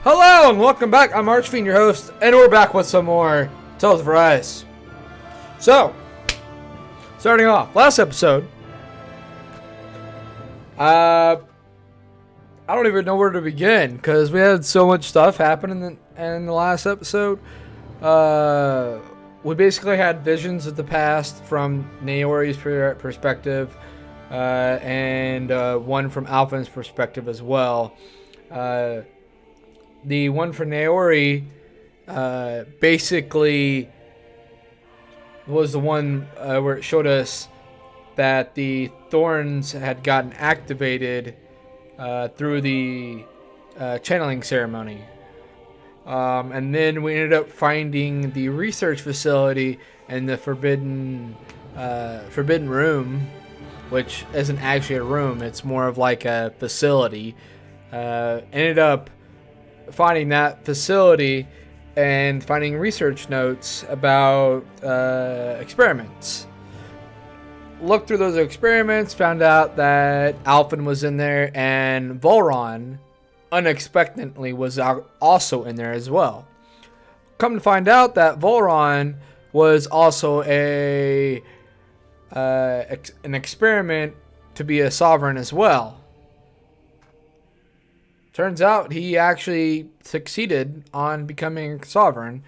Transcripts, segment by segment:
Hello and welcome back. I'm Archfiend, your host, and we're back with some more Tales of Arise. So, starting off, last episode, I don't even know where to begin because we had so much stuff happen in the last episode. We basically had visions of the past from Naori's perspective, and one from Alphen's perspective as well. The one for Naori basically was the one where it showed us that the thorns had gotten activated through the channeling ceremony. And then we ended up finding the research facility and the forbidden room, which isn't actually a room, it's more of like a facility. Ended up finding that facility and finding research notes about experiments. Looked through those experiments, found out that Alphen was in there, and Vholran unexpectedly was also in there as well. Come to find out that Vholran was also an experiment to be a sovereign as well. Turns out he actually succeeded on becoming sovereign.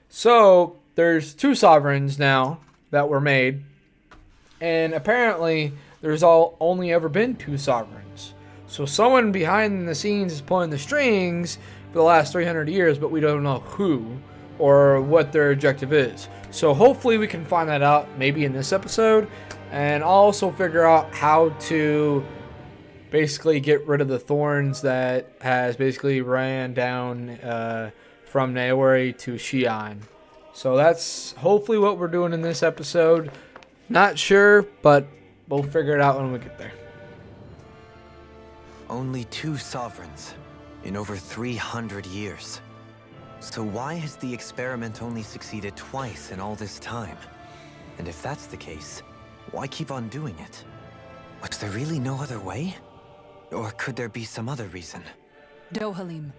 So there's two sovereigns now that were made. And apparently there's only ever been two sovereigns. So someone behind the scenes is pulling the strings for the last 300 years, but we don't know who or what their objective is. So hopefully we can find that out maybe in this episode. And also figure out how to basically get rid of the thorns that has basically ran down from Naori to Xi'an. So that's hopefully what we're doing in this episode. Not sure, but we'll figure it out when we get there. Only two sovereigns in over 300 years. So why has the experiment only succeeded twice in all this time? And if that's the case, why keep on doing it? Was there really no other way? Or could there be some other reason? Dohalim.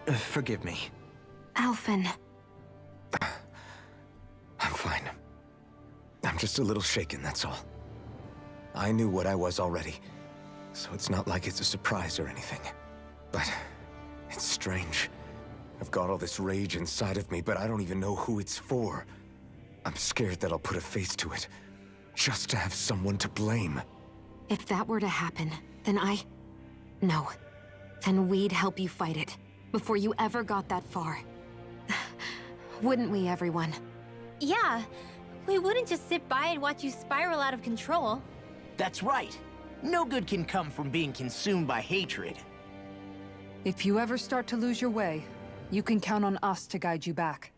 Forgive me. Alphen. I'm fine. I'm just a little shaken, that's all. I knew what I was already, so it's not like it's a surprise or anything. But it's strange. I've got all this rage inside of me, but I don't even know who it's for. I'm scared that I'll put a face to it, just to have someone to blame. If that were to happen, then No. Then we'd help you fight it, before you ever got that far. Wouldn't we, everyone? Yeah, we wouldn't just sit by and watch you spiral out of control. That's right. No good can come from being consumed by hatred. If you ever start to lose your way, you can count on us to guide you back.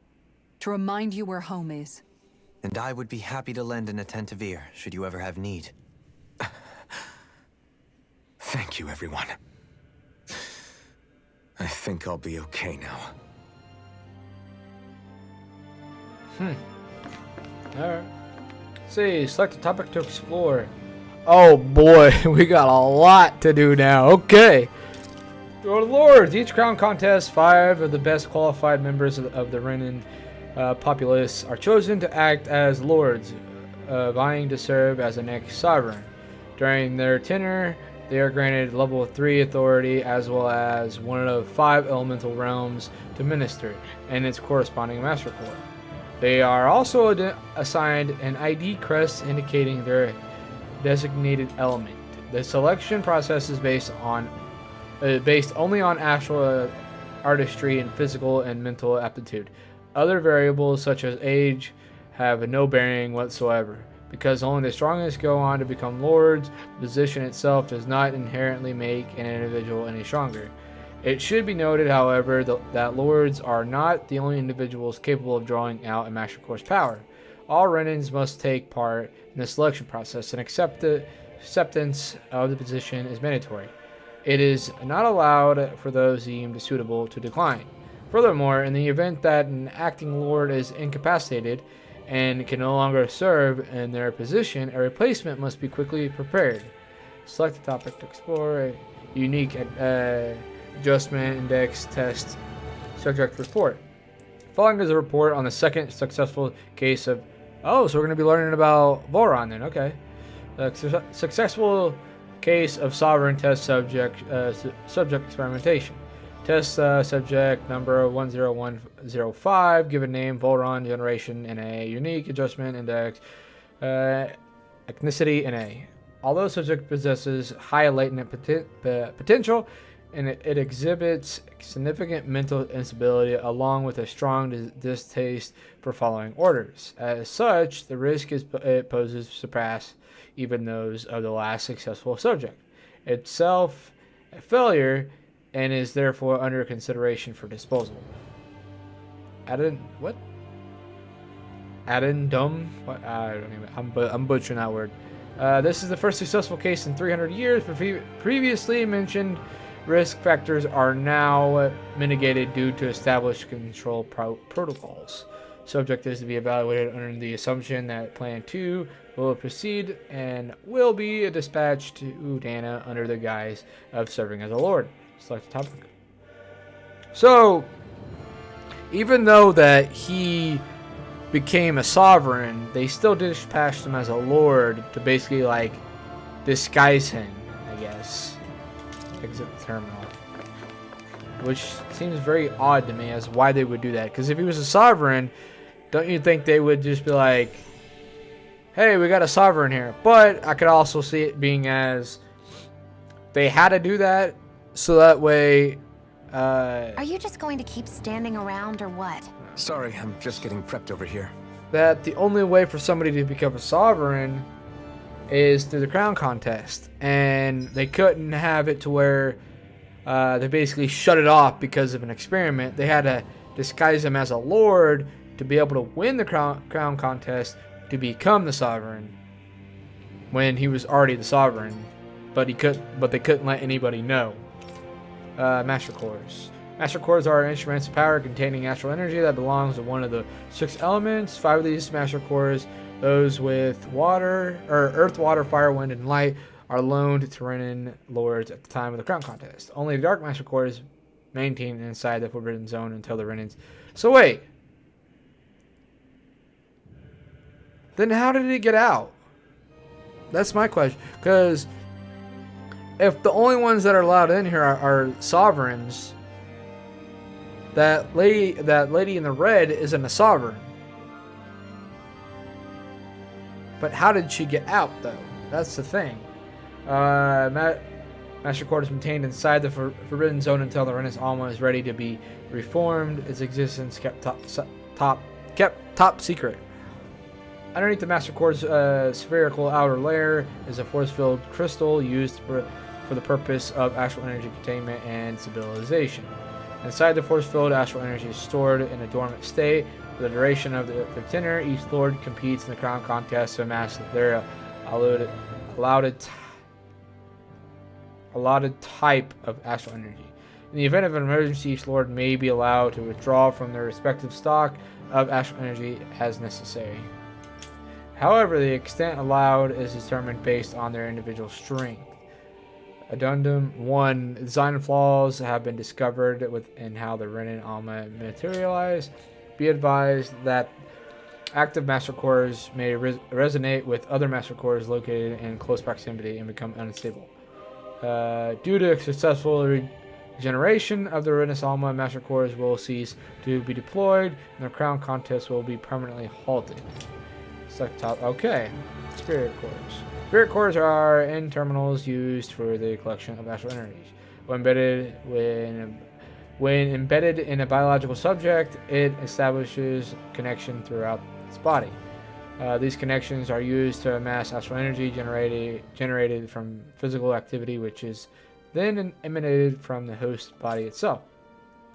To remind you where home is. And I would be happy to lend an attentive ear, should you ever have need. Thank you, everyone. I think I'll be okay now. Alright. See, select a topic to explore. Oh boy, we got a lot to do now. Okay. Your lords, each crown contest, 5 of the best qualified members of the Renan populace are chosen to act as lords, vying to serve as the next sovereign. During their tenure, they are granted level 3 authority as well as one of 5 elemental realms to minister and its corresponding master core. They are also assigned an ID crest indicating their designated element. The selection process is based only on actual artistry and physical and mental aptitude. Other variables such as age have no bearing whatsoever. Because only the strongest go on to become lords, the position itself does not inherently make an individual any stronger. It should be noted, however, that lords are not the only individuals capable of drawing out a Master Core's power. All Renans must take part in the selection process, and acceptance of the position is mandatory. It is not allowed for those deemed suitable to decline. Furthermore, in the event that an acting lord is incapacitated and can no longer serve in their position, a replacement must be quickly prepared. Select a topic to explore. unique adjustment index test subject report. Following is a report on the second successful case of... Oh, so we're going to be learning about Vholran then. Okay. Successful case of sovereign test subject experimentation. Test subject number 10105, given name Vholran, generation NA, unique adjustment index, ethnicity NA. Although subject possesses high latent potential, and it exhibits significant mental instability along with a strong distaste for following orders. As such, the risk it poses surpass even those of the last successful subject. Itself a failure and is therefore under consideration for disposal. What? Addendum? What? I don't even. I'm butchering that word. This is the first successful case in 300 years. Previously mentioned risk factors are now mitigated due to established control protocols. Subject is to be evaluated under the assumption that Plan 2 will proceed and will be dispatched to Dana under the guise of serving as a lord. Select the topic. So, even though that he became a sovereign, they still dispatched him as a lord to basically like disguise him, I guess. Exit the terminal. Which seems very odd to me as why they would do that. Because if he was a sovereign, don't you think they would just be like, hey, we got a sovereign here? But I could also see it being as they had to do that so that way... Are you just going to keep standing around or what? Sorry, I'm just getting prepped over here. That the only way for somebody to become a sovereign is through the crown contest. And they couldn't have it to where they basically shut it off because of an experiment. They had to disguise him as a lord to be able to win the crown contest to become the sovereign when he was already the sovereign. But they couldn't let anybody know. Master cores. Master cores are instruments of power containing natural energy that belongs to one of the 6 elements. 5 of these master cores, those with water or earth, water, fire, wind, and light, are loaned to Renan lords at the time of the crown contest. Only the dark master cores maintained inside the forbidden zone until the Renans. So wait. Then how did it get out? That's my question. Because if the only ones that are allowed in here are sovereigns, that lady in the red isn't a sovereign. But how did she get out, though? That's the thing. Master Core is maintained inside the Forbidden Zone until the Renus Alma is ready to be reformed. Its existence kept top secret. Underneath the Master Core's spherical outer layer is a force-filled crystal used for the purpose of astral energy containment and stabilization. Inside the force-filled astral energy is stored in a dormant state. For the duration of the tenure, each lord competes in the crown contest to amass their allotted type of astral energy. In the event of an emergency, each lord may be allowed to withdraw from their respective stock of astral energy as necessary. However, the extent allowed is determined based on their individual strength. Addendum 1. Design flaws have been discovered within how the Renus Alma materialize. Be advised that active master cores may resonate with other master cores located in close proximity and become unstable. Due to successful regeneration of the Renus Alma, master cores will cease to be deployed, and the crown contest will be permanently halted. Select top. Okay. Spirit cores. Spirit cores are end terminals used for the collection of astral energies. When embedded in a biological subject, it establishes connection throughout its body. These connections are used to amass astral energy generated from physical activity, which is then emanated from the host body itself.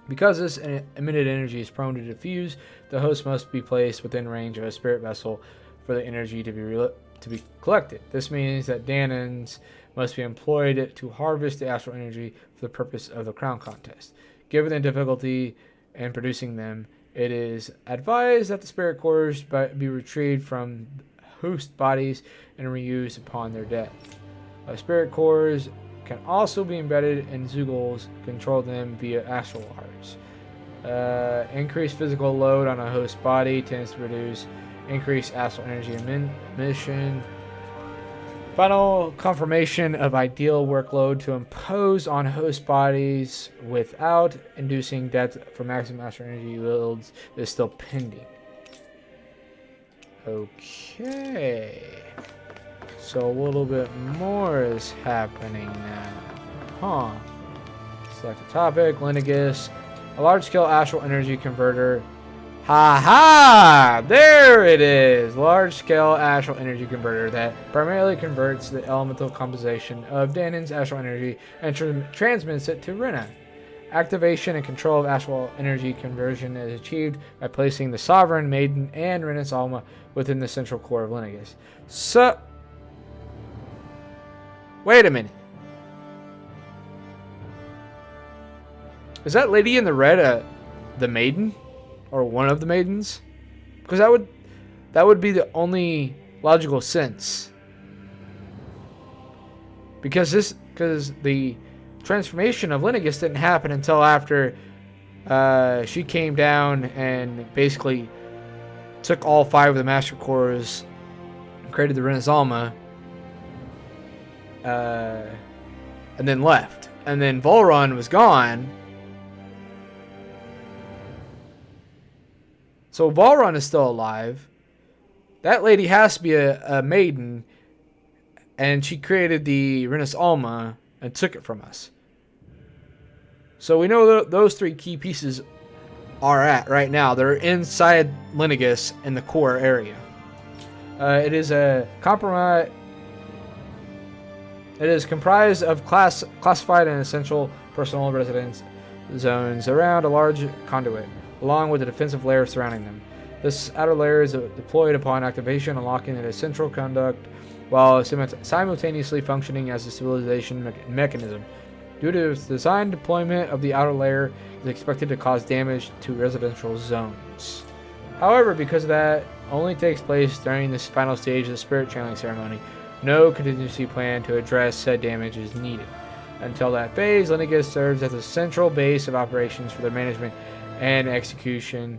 Because this emitted energy is prone to diffuse, the host must be placed within range of a spirit vessel for the energy to be collected. This means that Danans must be employed to harvest the astral energy for the purpose of the crown contest. Given the difficulty in producing them, it is advised that the spirit cores be retrieved from host bodies and reused upon their death. Spirit cores can also be embedded in Zeugles, control them via astral hearts. Increased physical load on a host body tends to produce increased astral energy emission. Final confirmation of ideal workload to impose on host bodies without inducing death for maximum astral energy yields is still pending. Okay. So a little bit more is happening now. Huh. Select a topic. Lineagus. A large-scale astral energy converter. Ha ha! There it is! Large-scale astral energy converter that primarily converts the elemental composition of Danon's astral energy and transmits it to Rena. Activation and control of astral energy conversion is achieved by placing the Sovereign, Maiden, and Renus Alma within the central core of Lineagus. So... Wait a minute. Is that lady in the red the Maiden? Or one of the maidens? Because that would be the only logical sense. Because the transformation of Lineagus didn't happen until after she came down and basically took all 5 of the Master Cores and created the Renus Alma, and then left. And then Vholran was gone. So Vholran is still alive. That lady has to be a maiden. And she created the Renus Alma and took it from us. So we know those 3 key pieces are at right now. They're inside Lineagus in the core area. It is comprised of classified and essential personal residence zones around a large conduit, along with a defensive layer surrounding them. This outer layer is deployed upon activation, unlocking a central conduct while simultaneously functioning as a stabilization mechanism. Due to its design, deployment of the outer layer is expected to cause damage to residential zones. However, because that only takes place during this final stage of the spirit channeling ceremony, no contingency plan to address said damage is needed. Until that phase, Lineagus serves as a central base of operations for the management and execution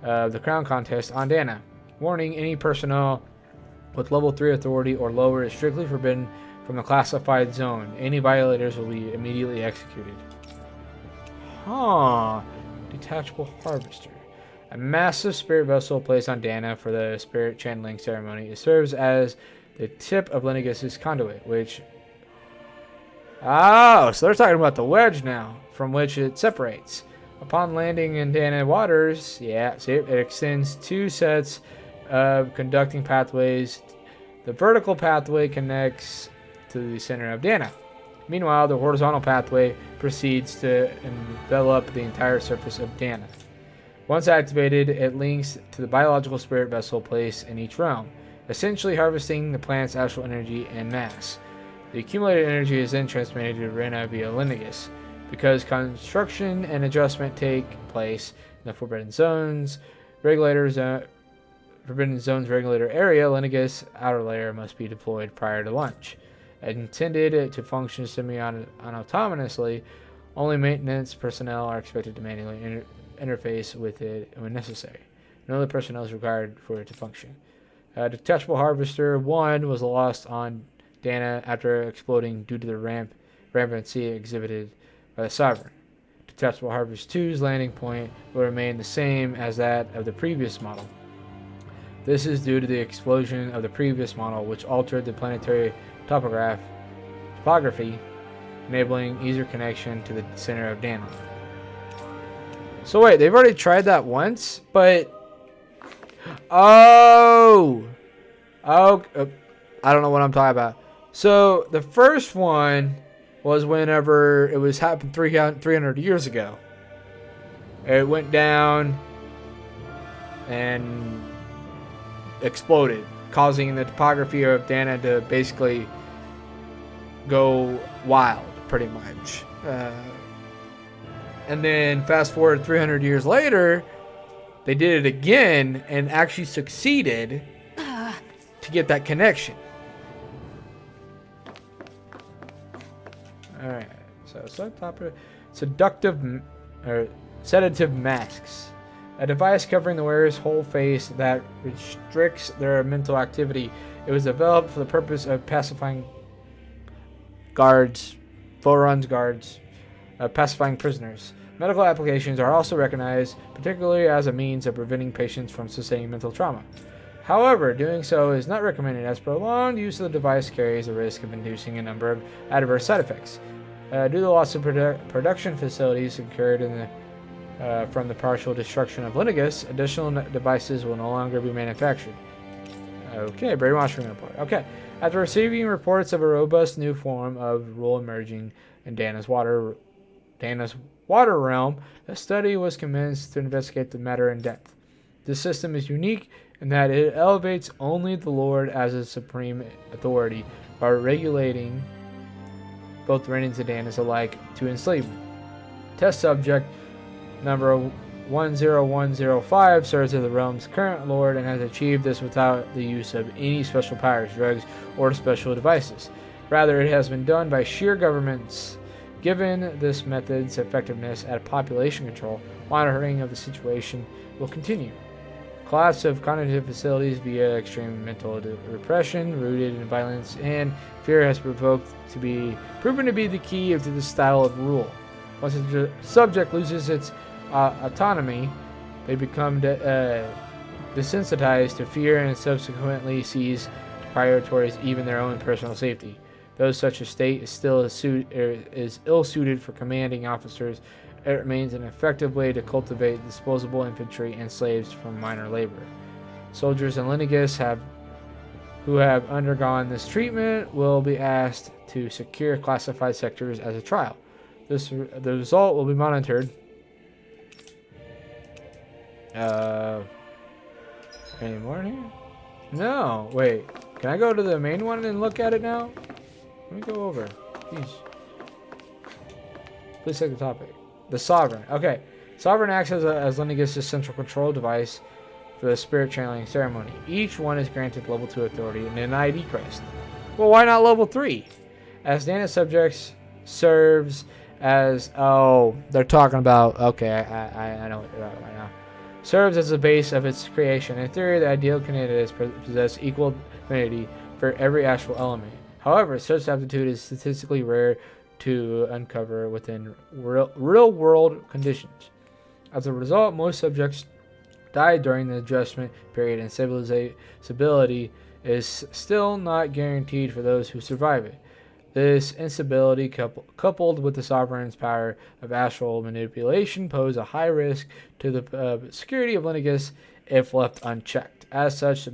of the crown contest on Dana. Warning, any personnel with level 3 authority or lower is strictly forbidden from the classified zone. Any violators will be immediately executed. Huh. Detachable harvester. A massive spirit vessel placed on Dana for the spirit channeling ceremony. It serves as the tip of Lineagus' conduit, which... Oh, so they're talking about the wedge now, from which it separates. Upon landing in Dana waters, yeah, see, it extends 2 sets of conducting pathways. The vertical pathway connects to the center of Dana. Meanwhile, the horizontal pathway proceeds to envelop the entire surface of Dana. Once activated, it links to the biological spirit vessel placed in each realm, essentially harvesting the planet's astral energy en masse. The accumulated energy is then transmitted to Rena via Lineagus. Because construction and adjustment take place in the Forbidden Zones regulator area, Lineagus' outer layer must be deployed prior to launch. Intended to function semi-autonomously, only maintenance personnel are expected to manually interface with it when necessary. No other personnel is required for it to function. Detachable Harvester 1 was lost on Dana after exploding due to the rampancy exhibited by the Sovereign. Detachable Harvester 2's landing point will remain the same as that of the previous model. This is due to the explosion of the previous model, which altered the planetary topography, enabling easier connection to the center of Dana. So wait, they've already tried that once, but... I don't know what I'm talking about. So, the first one was whenever it was happened 300 years ago. It went down and exploded, causing the topography of Dana to basically go wild, pretty much. And then fast forward 300 years later, they did it again and actually succeeded to get that connection. Alright, so subtopic, or sedative masks. A device covering the wearer's whole face that restricts their mental activity. It was developed for the purpose of pacifying Vholran's guards, pacifying prisoners. Medical applications are also recognized, particularly as a means of preventing patients from sustaining mental trauma. However, doing so is not recommended, as prolonged use of the device carries the risk of inducing a number of adverse side effects. Due to the loss of production facilities incurred from the partial destruction of Linnaeus, additional devices will no longer be manufactured. Okay, brainwashing report. Okay, after receiving reports of a robust new form of rule emerging in Dana's water realm, a study was commenced to investigate the matter in depth. This system is unique in that it elevates only the Lord as a supreme authority by regulating both Renans and Danas alike to enslavement. Test subject number 10105 serves as the realm's current lord and has achieved this without the use of any special powers, drugs, or special devices. Rather, it has been done by sheer governments. Given this method's effectiveness at population control, monitoring of the situation will continue. Collapse of cognitive facilities via extreme mental repression, rooted in violence and fear, has proven to be the key to this style of rule. Once the subject loses its autonomy, they become desensitized to fear and subsequently cease to prioritize even their own personal safety. Though such a state is still ill-suited for commanding officers, it remains an effective way to cultivate disposable infantry and slaves from minor labor. Soldiers in Linnaeus who have undergone this treatment will be asked to secure classified sectors as a trial. The result will be monitored. Any more in here? No. Wait. Can I go to the main one and look at it now? Let me go over. Jeez. Please take the topic. The Sovereign. Okay. Sovereign acts as Linnaeus' central control device for the spirit channeling ceremony. Each one is granted level 2 authority and an ID crest. Well, why not level 3? As Dana's subjects serves as... Oh, they're talking about... Okay, I know what you're talking about now. Serves as the base of its creation. In theory, the ideal candidates possess equal affinity for every astral element. However, such aptitude is statistically rare to uncover within real-world conditions. As a result, most subjects die during the adjustment period, and stability is still not guaranteed for those who survive it. This instability, coupled with the Sovereign's power of astral manipulation, pose a high risk to the security of Linnaeus if left unchecked. As such,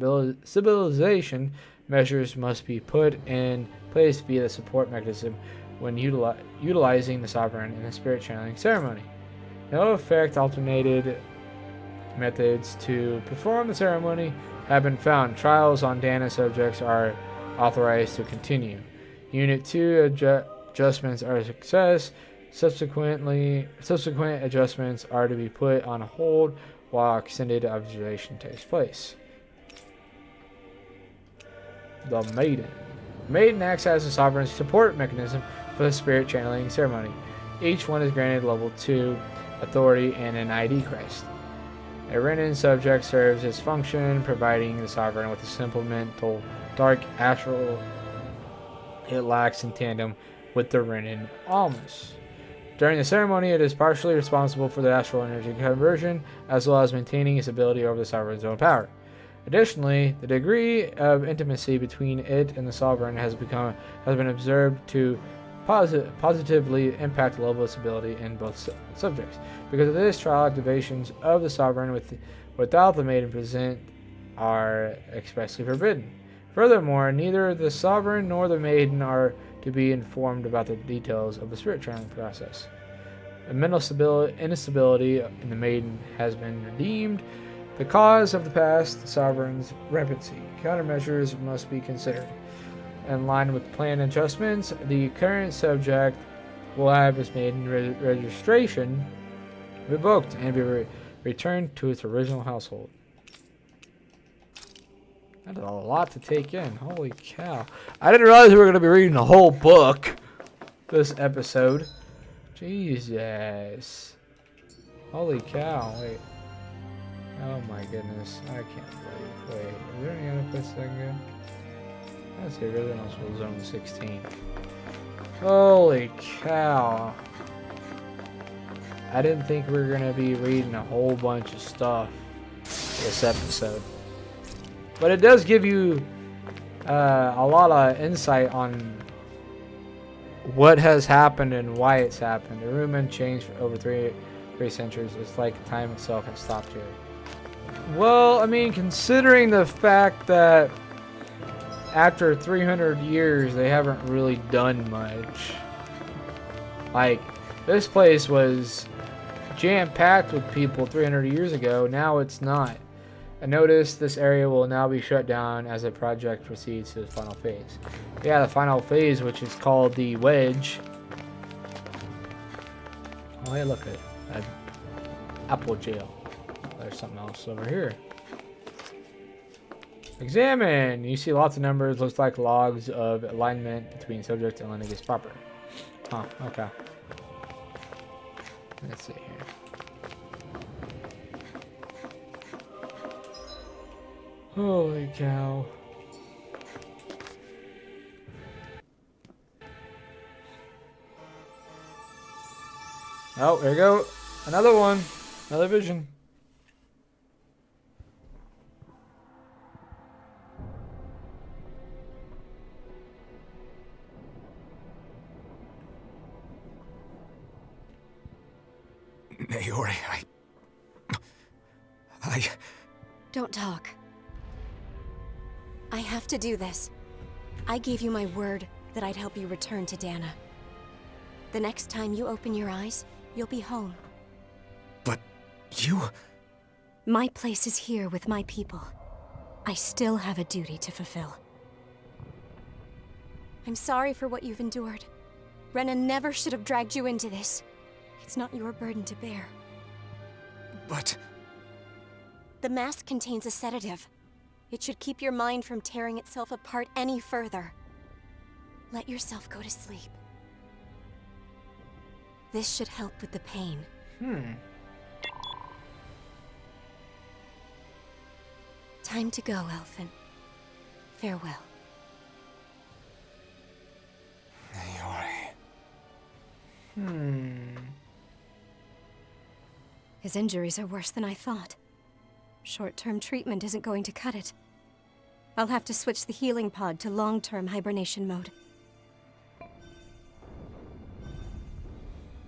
stabilization measures must be put in place via the support mechanism when utilizing the Sovereign in the spirit channeling ceremony. No effect alternated methods to perform the ceremony have been found. Trials on Dana subjects are authorized to continue. Unit 2 adjustments are a success. Subsequent adjustments are to be put on hold while extended observation takes place. The Maiden. Maiden acts as a Sovereign's support mechanism for the spirit channeling ceremony. Each one is granted level 2 authority and an ID crest. A Renan subject serves its function, providing the Sovereign with a simple mental dark astral it lacks in tandem with the Renus Almas. During the ceremony, it is partially responsible for the astral energy conversion, as well as maintaining its ability over the Sovereign's own power. Additionally, the degree of intimacy between it and the Sovereign has been observed to positively impact the level of stability in both subjects. Because of this, trial activations of the Sovereign without the Maiden present are expressly forbidden. Furthermore, neither the Sovereign nor the Maiden are to be informed about the details of the spirit channeling process. The mental instability in the Maiden has been redeemed. The cause of the past, the Sovereign's rampancy. Countermeasures must be considered. In line with planned adjustments, the current subject will have its Maiden registration revoked and be returned to its original household. That's a lot to take in. Holy cow. I didn't realize we were going to be reading the whole book. this episode. Jesus. Holy cow, wait. Oh my goodness, I can't believe. Wait, is there any other place I can go? Let's see, Resident Evil Zone 16. Holy cow. I didn't think we were gonna be reading a whole bunch of stuff this episode. But it does give you a lot of insight on what has happened and why it's happened. The room had changed for over three centuries. It's like time itself has stopped here. Well, I mean, considering the fact that after 300 years, they haven't really done much. Like, this place was jam-packed with people 300 years ago. Now it's not. I noticed this area will now be shut down as the project proceeds to the final phase. Yeah, the final phase, which is called the Wedge. Oh, hey, look at that. Apple jail. There's something else over here. Examine. You see lots of numbers. Looks like logs of alignment between subject and Lennigus proper. Huh, okay. Let's see here. Holy cow. Oh, there you go. Another one. Another vision. Naori, I... Don't talk. I have to do this. I gave you my word that I'd help you return to Dana. The next time you open your eyes, you'll be home. But you... My place is here with my people. I still have a duty to fulfill. I'm sorry for what you've endured. Rena never should have dragged you into this. It's not your burden to bear. But... The mask contains a sedative. It should keep your mind from tearing itself apart any further. Let yourself go to sleep. This should help with the pain. Time to go, Elfin. Farewell. Naori... His injuries are worse than I thought. Short-term treatment isn't going to cut it. I'll have to switch the healing pod to long-term hibernation mode.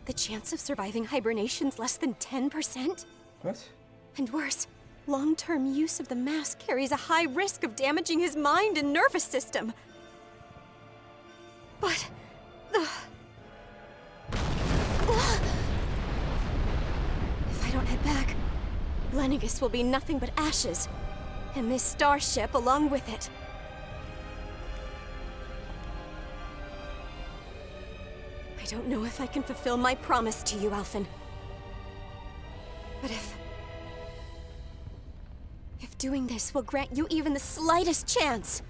The chance of surviving hibernation's less than 10%? What? And worse, long-term use of the mask carries a high risk of damaging his mind and nervous system. But... If I don't head back, Lennigus will be nothing but ashes, and this starship along with it. I don't know if I can fulfill my promise to you, Alphen. But if doing this will grant you even the slightest chance,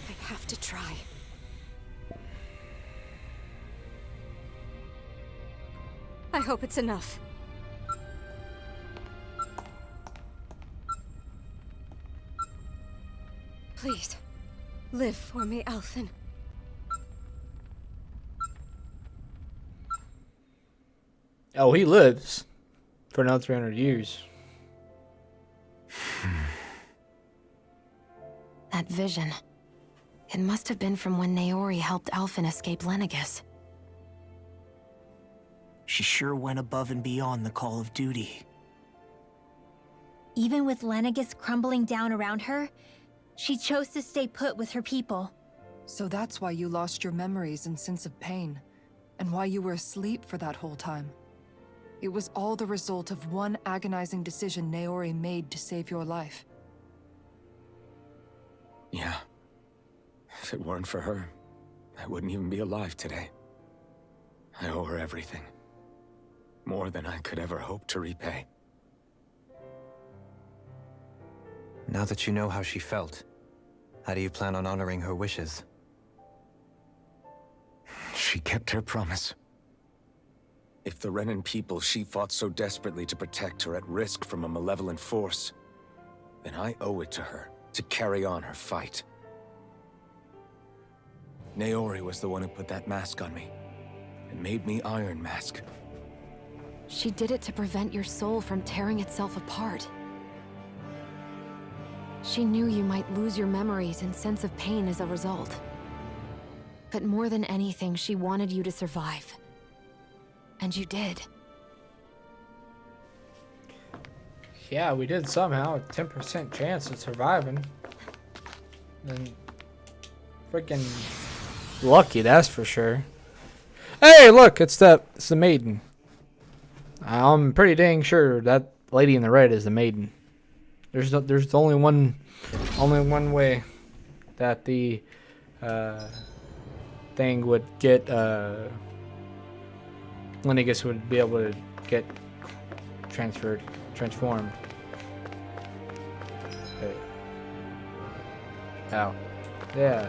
I have to try. I hope it's enough. Please, live for me, Alphen. Oh, he lives for another 300 years. That vision. It must have been from when Naori helped Alphen escape Lennigus. She sure went above and beyond the call of duty. Even with Lennigus crumbling down around her, she chose to stay put with her people. So that's why you lost your memories and sense of pain, and why you were asleep for that whole time. It was all the result of one agonizing decision Naori made to save your life. Yeah. If it weren't for her, I wouldn't even be alive today. I owe her everything. More than I could ever hope to repay. Now that you know how she felt, how do you plan on honoring her wishes? She kept her promise. If the Renan people she fought so desperately to protect are at risk from a malevolent force, then I owe it to her to carry on her fight. Naori was the one who put that mask on me, and made me Iron Mask. She did it to prevent your soul from tearing itself apart. She knew you might lose your memories and sense of pain as a result. But more than anything, she wanted you to survive. And you did. Yeah, we did somehow. A 10% chance of surviving. And freaking lucky, that's for sure. Hey, look, it's the maiden. I'm pretty dang sure that lady in the red is the maiden. There's only one way that the thing would get Lennigus would be able to get transformed. Okay. Ow. Yeah.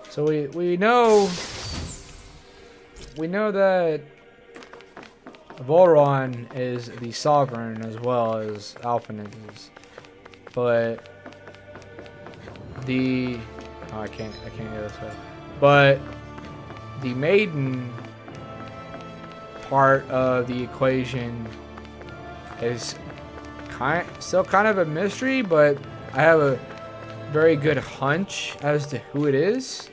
So we know that Vholran is the sovereign as well as Alphen is, but I can't go this way. But the maiden part of the equation is still kind of a mystery, but I have a very good hunch as to who it is.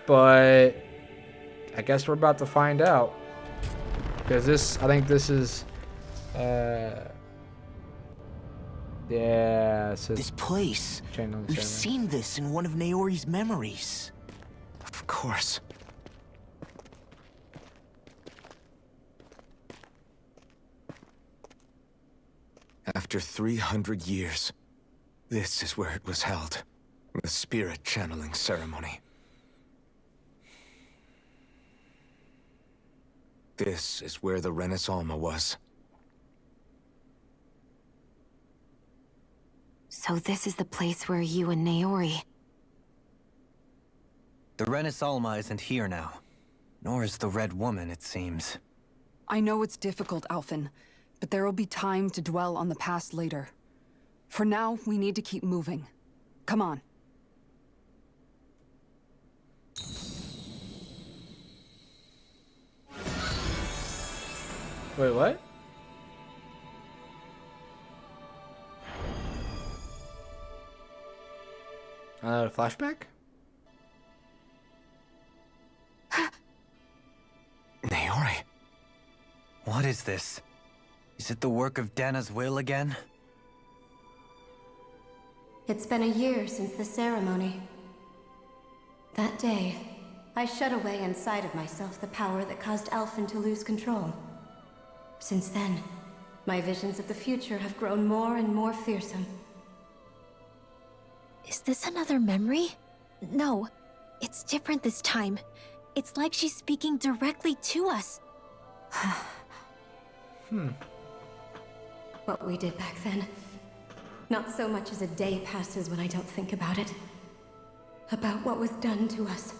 But I guess we're about to find out, because I think this is yeah, This place. We've seen this in one of Naori's memories. Of course. After 300 years, this is where it was held. The spirit channeling ceremony. This is where the Renus Alma was. So this is the place where you and Naori... The Renus Alma isn't here now. Nor is the Red Woman, it seems. I know it's difficult, Alphen, but there will be time to dwell on the past later. For now, we need to keep moving. Come on. Wait, what? A flashback? Naori. What is this? Is it the work of Dana's will again? It's been a year since the ceremony. That day, I shut away inside of myself the power that caused Alphen to lose control. Since then, my visions of the future have grown more and more fearsome. Is this another memory? No, it's different this time. It's like she's speaking directly to us. What we did back then. Not so much as a day passes when I don't think about it. About what was done to us.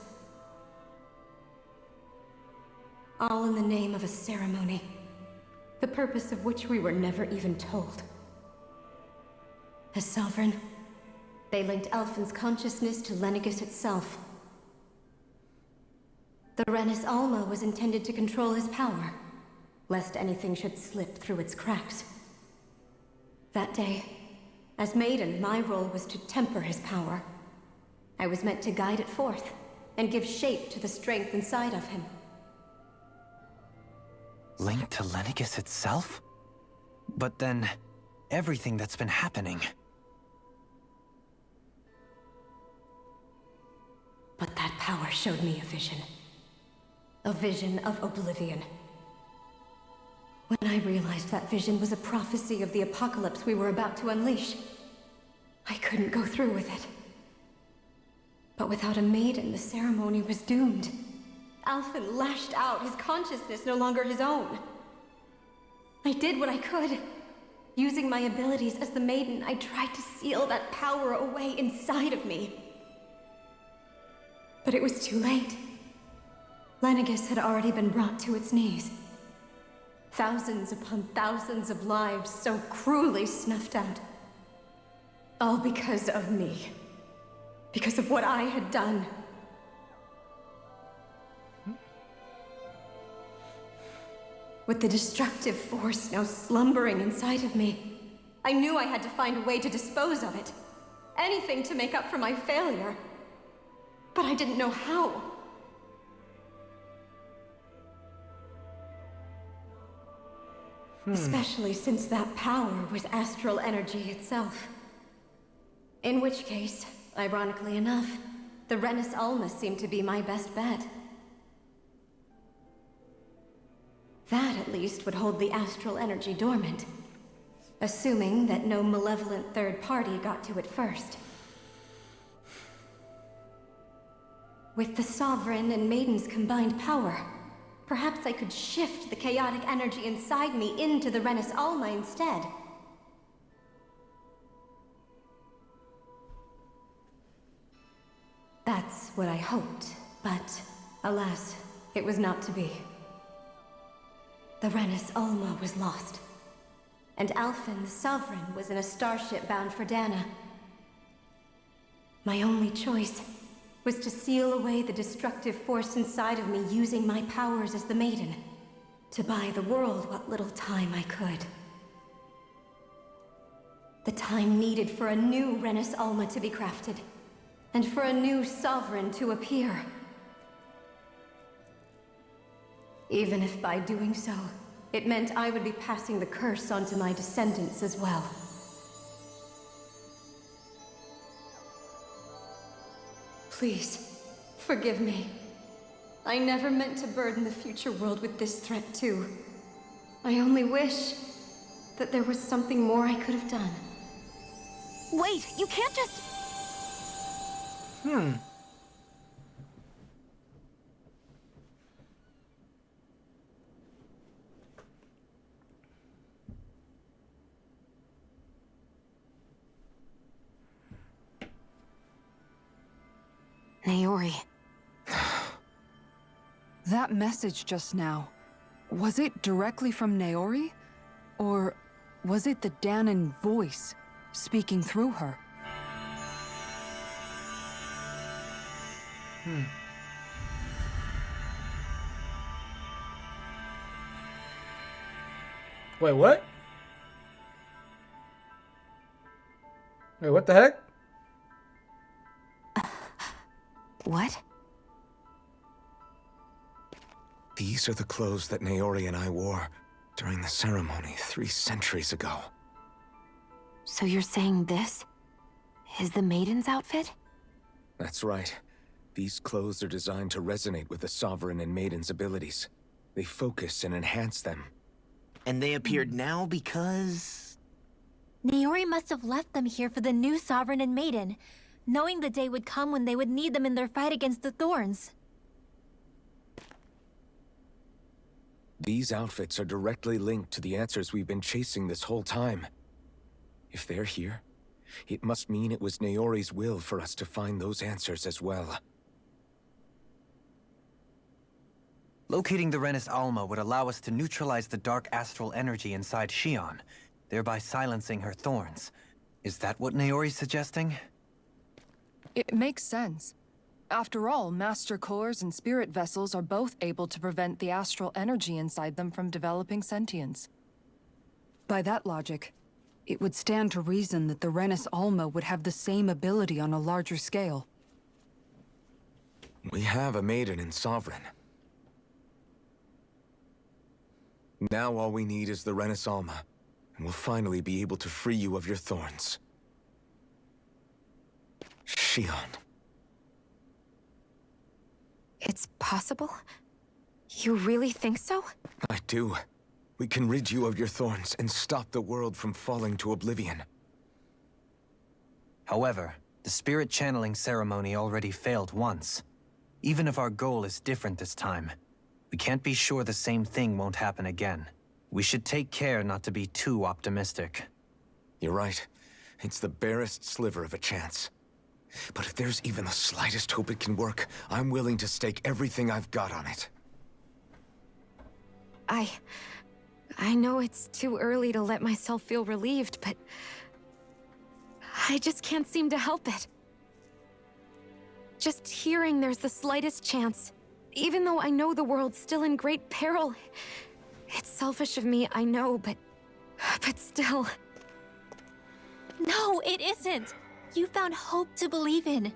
All in the name of a ceremony. The purpose of which we were never even told. As sovereign, they linked Alphen's consciousness to Lennigus itself. The Renus Alma was intended to control his power, lest anything should slip through its cracks. That day, as Maiden, my role was to temper his power. I was meant to guide it forth, and give shape to the strength inside of him. Linked to Lennigus itself? But then, everything that's been happening... But that power showed me a vision. A vision of oblivion. When I realized that vision was a prophecy of the apocalypse we were about to unleash, I couldn't go through with it. But without a maiden, the ceremony was doomed. Alphen lashed out, his consciousness no longer his own. I did what I could. Using my abilities as the maiden, I tried to seal that power away inside of me. But it was too late. Lenegis had already been brought to its knees. Thousands upon thousands of lives so cruelly snuffed out. All because of me. Because of what I had done. With the destructive force now slumbering inside of me, I knew I had to find a way to dispose of it. Anything to make up for my failure. But I didn't know how. Especially since that power was astral energy itself. In which case, ironically enough, the Renus Alma seemed to be my best bet. That, at least, would hold the astral energy dormant. Assuming that no malevolent third party got to it first. With the Sovereign and Maiden's combined power, perhaps I could shift the chaotic energy inside me into the Renus Alma instead. That's what I hoped, but alas, it was not to be. The Renus Alma was lost, and Alphen the Sovereign was in a starship bound for Dana. My only choice was to seal away the destructive force inside of me using my powers as the Maiden, to buy the world what little time I could. The time needed for a new Renus Alma to be crafted, and for a new Sovereign to appear. Even if by doing so, it meant I would be passing the curse onto my descendants as well. Please, forgive me. I never meant to burden the future world with this threat too. I only wish that there was something more I could have done. Wait, you can't just... Naori. That message just now, was it directly from Naori? Or was it the Danan voice speaking through her? Wait, what? Wait, what the heck? What? These are the clothes that Naori and I wore during the ceremony 3 centuries ago. So you're saying this is the Maiden's outfit? That's right. These clothes are designed to resonate with the Sovereign and Maiden's abilities. They focus and enhance them. And they appeared now because... Naori must have left them here for the new Sovereign and Maiden, knowing the day would come when they would need them in their fight against the Thorns. These outfits are directly linked to the answers we've been chasing this whole time. If they're here, it must mean it was Naori's will for us to find those answers as well. Locating the Renus Alma would allow us to neutralize the dark astral energy inside Xion, thereby silencing her thorns. Is that what Naori's suggesting? It makes sense. After all, Master Cores and Spirit Vessels are both able to prevent the astral energy inside them from developing sentience. By that logic, it would stand to reason that the Renus Alma would have the same ability on a larger scale. We have a Maiden and Sovereign. Now all we need is the Renus Alma, and we'll finally be able to free you of your thorns. Xion. It's possible? You really think so? I do. We can rid you of your thorns and stop the world from falling to oblivion. However, the spirit channeling ceremony already failed once. Even if our goal is different this time, we can't be sure the same thing won't happen again. We should take care not to be too optimistic. You're right. It's the barest sliver of a chance. But if there's even the slightest hope it can work, I'm willing to stake everything I've got on it. I know it's too early to let myself feel relieved, but I just can't seem to help it. Just hearing there's the slightest chance, even though I know the world's still in great peril. It's selfish of me, I know, but still. No, it isn't. You found hope to believe in.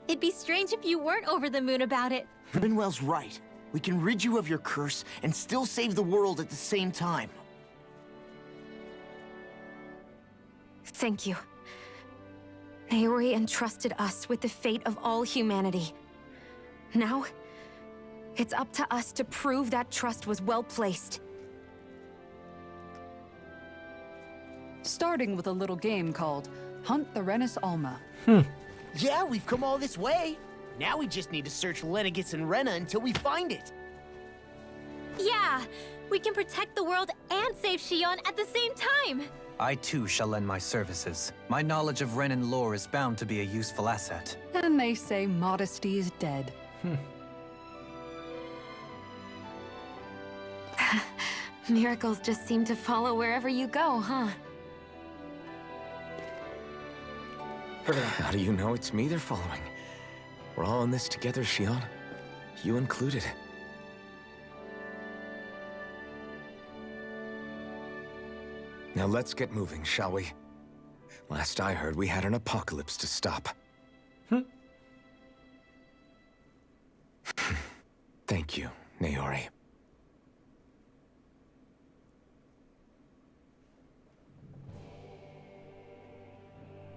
It'd be strange if you weren't over the moon about it. Rinwell's right. We can rid you of your curse and still save the world at the same time. Thank you. Naori entrusted us with the fate of all humanity. Now, it's up to us to prove that trust was well placed. Starting with a little game called Hunt the Renus Alma. Yeah, we've come all this way. Now we just need to search Lenegis and Rena until we find it. Yeah, we can protect the world and save Xion at the same time. I too shall lend my services. My knowledge of Renan lore is bound to be a useful asset. And they say modesty is dead. Miracles just seem to follow wherever you go, huh? How do you know it's me they're following? We're all in this together, Xion. You included. Now let's get moving, shall we? Last I heard, we had an apocalypse to stop. Thank you, Naori.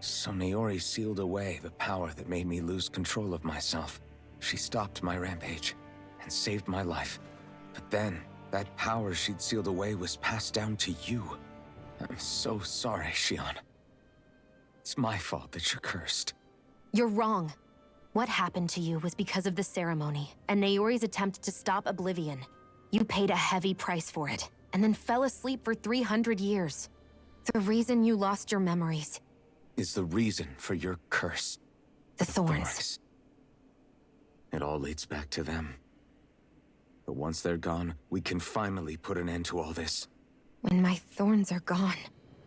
So Naori sealed away the power that made me lose control of myself. She stopped my rampage and saved my life. But then, that power she'd sealed away was passed down to you. I'm so sorry, Xion. It's my fault that you're cursed. You're wrong. What happened to you was because of the ceremony, and Naori's attempt to stop Oblivion. You paid a heavy price for it, and then fell asleep for 300 years. The reason you lost your memories is the reason for your curse. The thorns. It all leads back to them. But once they're gone, we can finally put an end to all this. When my thorns are gone,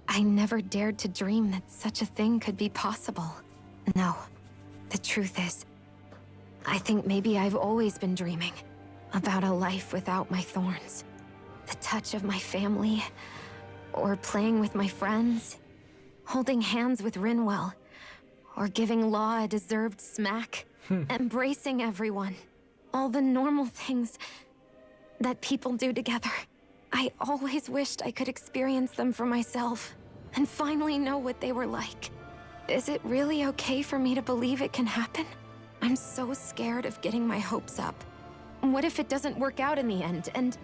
I never dared to dream that such a thing could be possible. No, the truth is, I think maybe I've always been dreaming about a life without my thorns. The touch of my family, or playing with my friends, holding hands with Rinwell, or giving Law a deserved smack, embracing everyone. All the normal things that people do together. I always wished I could experience them for myself, and finally know what they were like. Is it really okay for me to believe it can happen? I'm so scared of getting my hopes up. What if it doesn't work out in the end, and...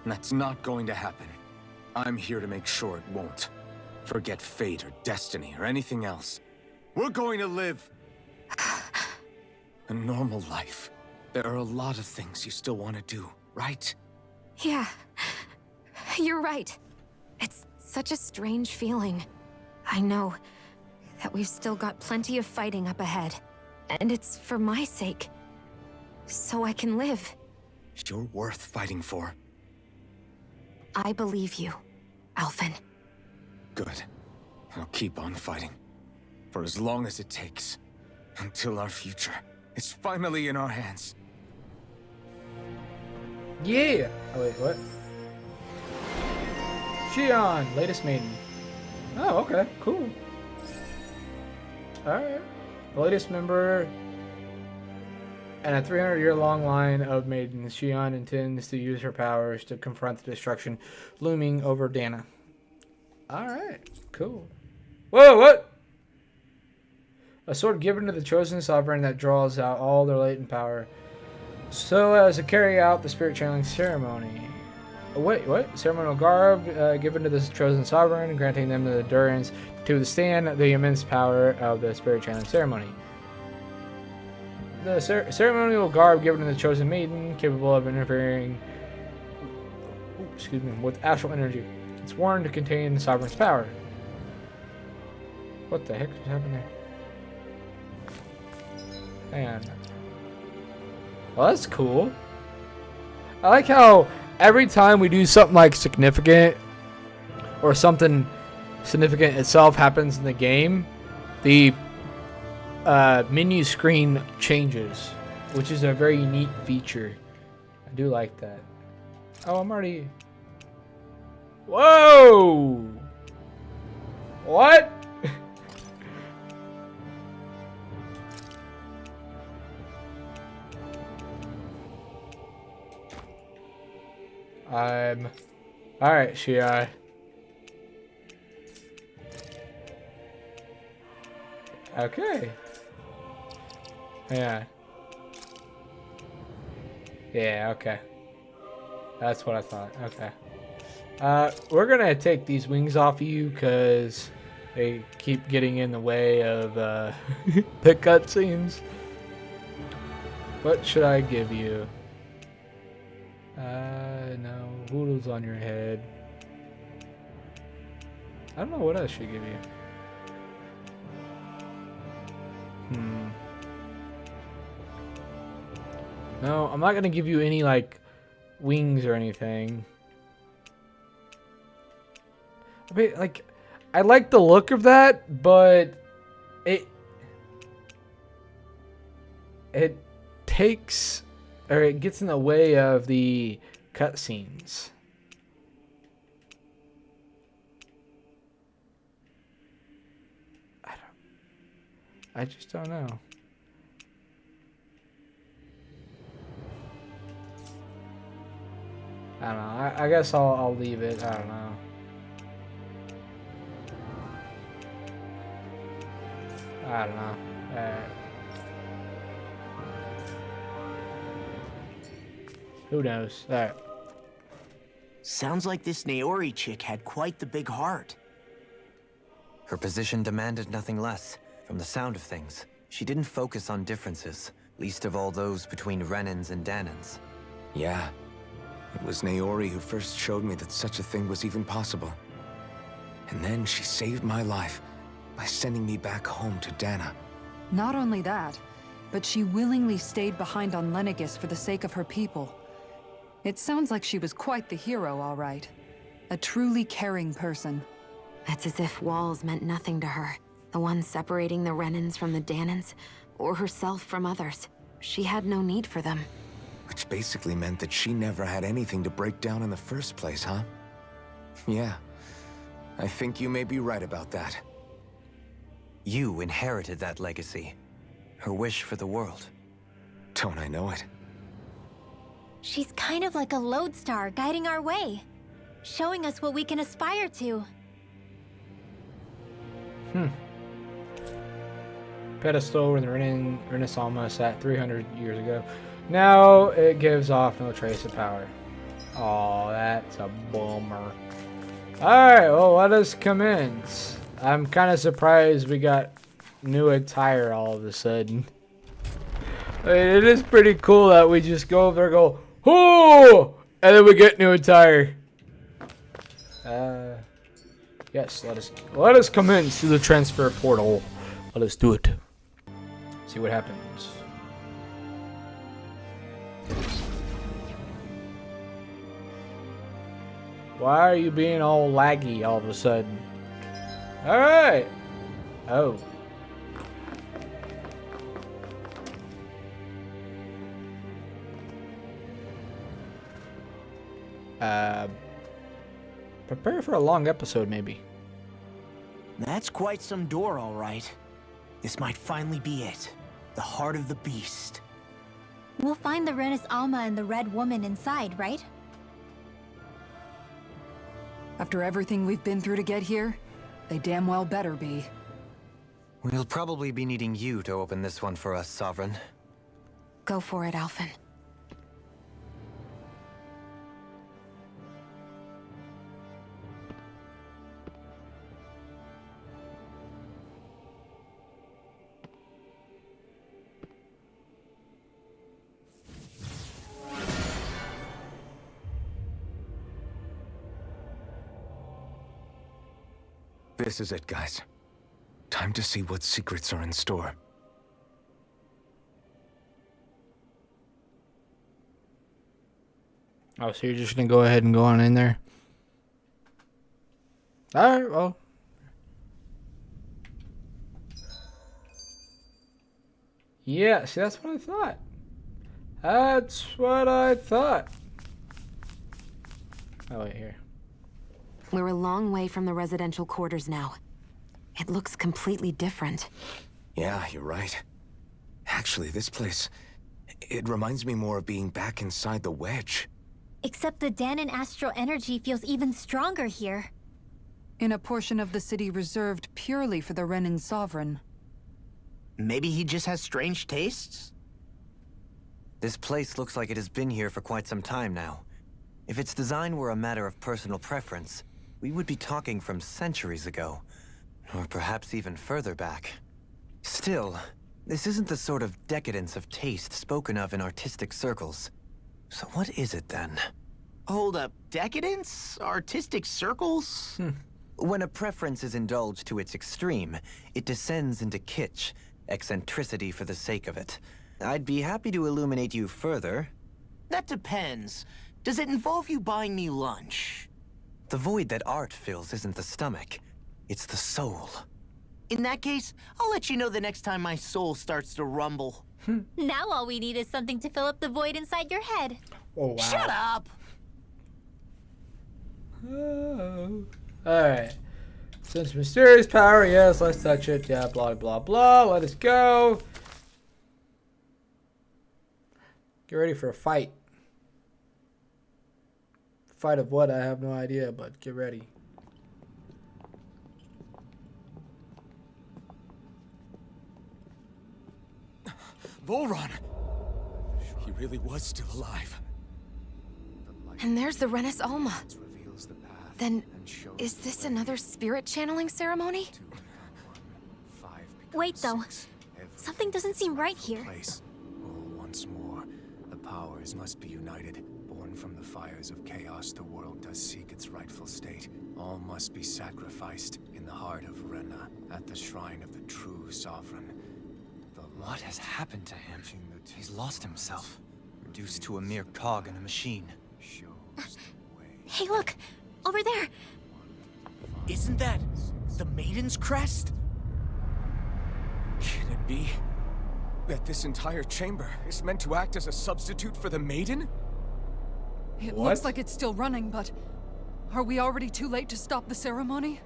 That's not going to happen. I'm here to make sure it won't. Forget fate or destiny or anything else. We're going to live a normal life. There are a lot of things you still want to do, right? Yeah, you're right. It's such a strange feeling. I know that we've still got plenty of fighting up ahead, and it's for my sake, so I can live. You're worth fighting for. I believe you, Alphen. Good. I'll keep on fighting. For as long as it takes. Until our future is finally in our hands. Yeah! Oh wait, what? Xion, latest maiden. Oh, okay, cool. Alright. The latest member in a 300-year-long line of maidens, Xion intends to use her powers to confront the destruction looming over Dana. Alright, cool. Whoa, what? A sword given to the chosen sovereign that draws out all their latent power, so as to carry out the spirit channeling ceremony. Wait, what? Ceremonial garb given to the chosen sovereign, granting them the endurance to withstand the immense power of the spirit channeling ceremony. The ceremonial garb given to the chosen maiden, capable of interfering with astral energy. It's worn to contain the sovereign's power. What the heck just happened there? Man. Well, that's cool. I like how every time we do something like significant or something significant itself happens in the game, the menu screen changes, which is a very unique feature. I do like that. Oh, I'm already... Whoa! What? Alright, Shiai. Okay. Yeah. Yeah, okay. That's what I thought. Okay. We're gonna take these wings off you because they keep getting in the way of the cutscenes. What should I give you? No. Hoodles on your head. I don't know what else should give you. No, I'm not gonna give you any, like, wings or anything. I mean, like, I like the look of that, but it takes, or it gets in the way of the cutscenes. I just don't know. I don't know. I guess I'll leave it. I don't know. I don't know. Who knows? Alright. Sounds like this Naori chick had quite the big heart. Her position demanded nothing less. From the sound of things, she didn't focus on differences, least of all those between Renans and Danans. Yeah. It was Naori who first showed me that such a thing was even possible. And then she saved my life by sending me back home to Dana. Not only that, but she willingly stayed behind on Lenegis for the sake of her people. It sounds like she was quite the hero, all right. A truly caring person. It's as if walls meant nothing to her. The ones separating the Renans from the Danans, or herself from others. She had no need for them. Which basically meant that she never had anything to break down in the first place, huh? Yeah. I think you may be right about that. You inherited that legacy. Her wish for the world. Don't I know it? She's kind of like a lodestar guiding our way, showing us what we can aspire to. Pedestal where the Renus Alma sat 300 years ago. Now it gives off no trace of power. Oh, that's a bummer. Alright, well, let us commence. I'm kind of surprised we got new attire all of a sudden. I mean, it is pretty cool that we just go over there and go, oh! And then we get new attire. Yes, let us commence to the transfer portal. Let us do it. See what happens. Why are you being all laggy all of a sudden? Alright. Oh. Prepare for a long episode, maybe. That's quite some door, all right. This might finally be it. The heart of the beast. We'll find the Renus Alma and the Red Woman inside, right? After everything we've been through to get here, they damn well better be. We'll probably be needing you to open this one for us, Sovereign. Go for it, Alphen. This is it, guys. Time to see what secrets are in store. Oh, so you're just gonna go ahead and go on in there? Alright, well. Yeah, see, that's what I thought. That's what I thought. Oh, wait, here. We're a long way from the residential quarters now. It looks completely different. Yeah, you're right. Actually, this place... it reminds me more of being back inside the wedge. Except the Danon astral energy feels even stronger here. In a portion of the city reserved purely for the Renus Sovereign. Maybe he just has strange tastes? This place looks like it has been here for quite some time now. If its design were a matter of personal preference, we would be talking from centuries ago. Or perhaps even further back. Still, this isn't the sort of decadence of taste spoken of in artistic circles. So what is it then? Hold up, decadence? Artistic circles? When a preference is indulged to its extreme, it descends into kitsch, eccentricity for the sake of it. I'd be happy to illuminate you further. That depends. Does it involve you buying me lunch? The void that art fills isn't the stomach, it's the soul. In that case, I'll let you know the next time my soul starts to rumble. Now all we need is something to fill up the void inside your head. Oh, wow. Shut up! Oh. Alright. Since mysterious power, yes, let's touch it. Yeah, blah, blah, blah. Let us go. Get ready for a fight. Fight of what? I have no idea, but get ready. Vholran! He really was still alive. And there's the Renus Alma. Then, is this another spirit channeling ceremony? Wait, though. Something doesn't seem right here. Once more, the powers must be united. Born from the fires of chaos, the world does seek its rightful state. All must be sacrificed in the heart of Rena, at the shrine of the true sovereign. What has happened to him? He's lost himself, reduced to a mere cog in a machine. Hey, look! Over there! Isn't that the Maiden's crest? Can it be that this entire chamber is meant to act as a substitute for the Maiden? It What? looks like it's still running, but... are we already too late to stop the ceremony?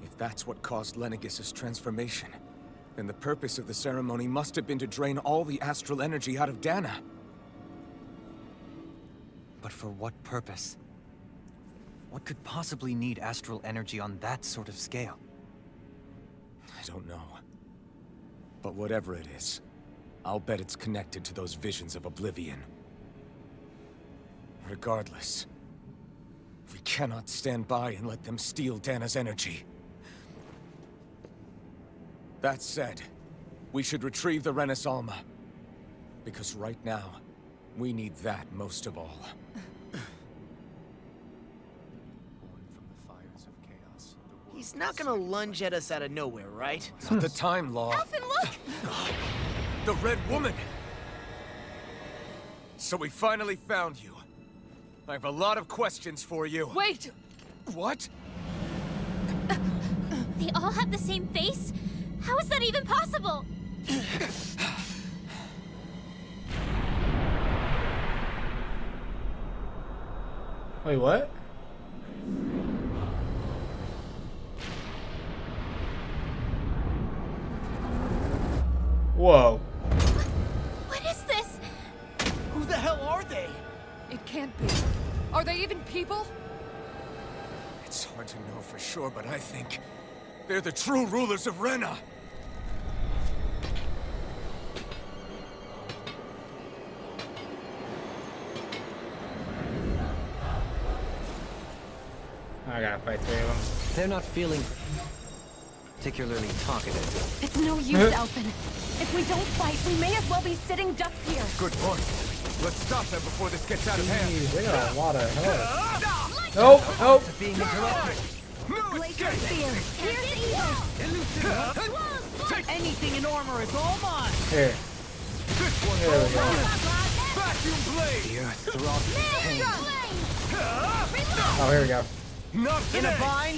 If that's what caused Lenegis' transformation, then the purpose of the ceremony must have been to drain all the astral energy out of Dana. But for what purpose? What could possibly need astral energy on that sort of scale? I don't know. But whatever it is, I'll bet it's connected to those visions of oblivion. Regardless, we cannot stand by and let them steal Dana's energy. That said, we should retrieve the Renus Alma. Because right now, we need that most of all. He's not gonna lunge at us out of nowhere, right? Not the time, Law. Alphen, look! The Red Woman! So we finally found you. I have a lot of questions for you. Wait! What? They all have the same face? How is that even possible? Wait, what? Whoa. What is this? Who the hell are they? It can't be. Are they even people? It's hard to know for sure, but I think they're the true rulers of Rena. I gotta fight three of them. They're not feeling particularly talkative. It's no use, Alphen. If we don't fight, we may as well be sitting ducks here. Good point. Let's stop them before this gets out of hand. Jeez, they got a lot of health. Nope, nope. Being interrupted. Glacier Spear. Anything in armor is all mine! Here. This one, There we go. back The earth throbs with pain. Oh, here we go. In a bind.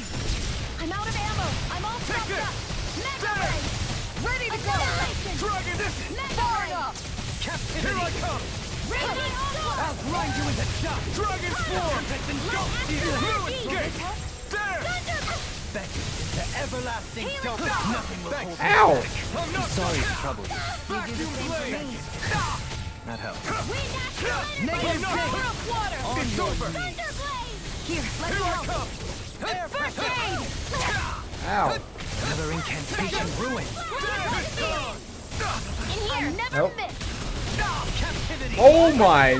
I'm out of ammo. I'm all stuffed up. Mega ray. Ready to go. Dragon, Mega ray. captivity. Here I come. Raging storm. I'll grind you into dust. Dragon form. There. Thank you. The everlasting self. Nothing will hold me Ow! back. I'm sorry to trouble you. You do the same for me. That helps. Wind ash. Negative Broke water. It's over. Thunder blade. Here, let me Here I help. come. Air first aid. Ow. Another incantation ruined. In here. Never Nope. miss. Captivity. Oh my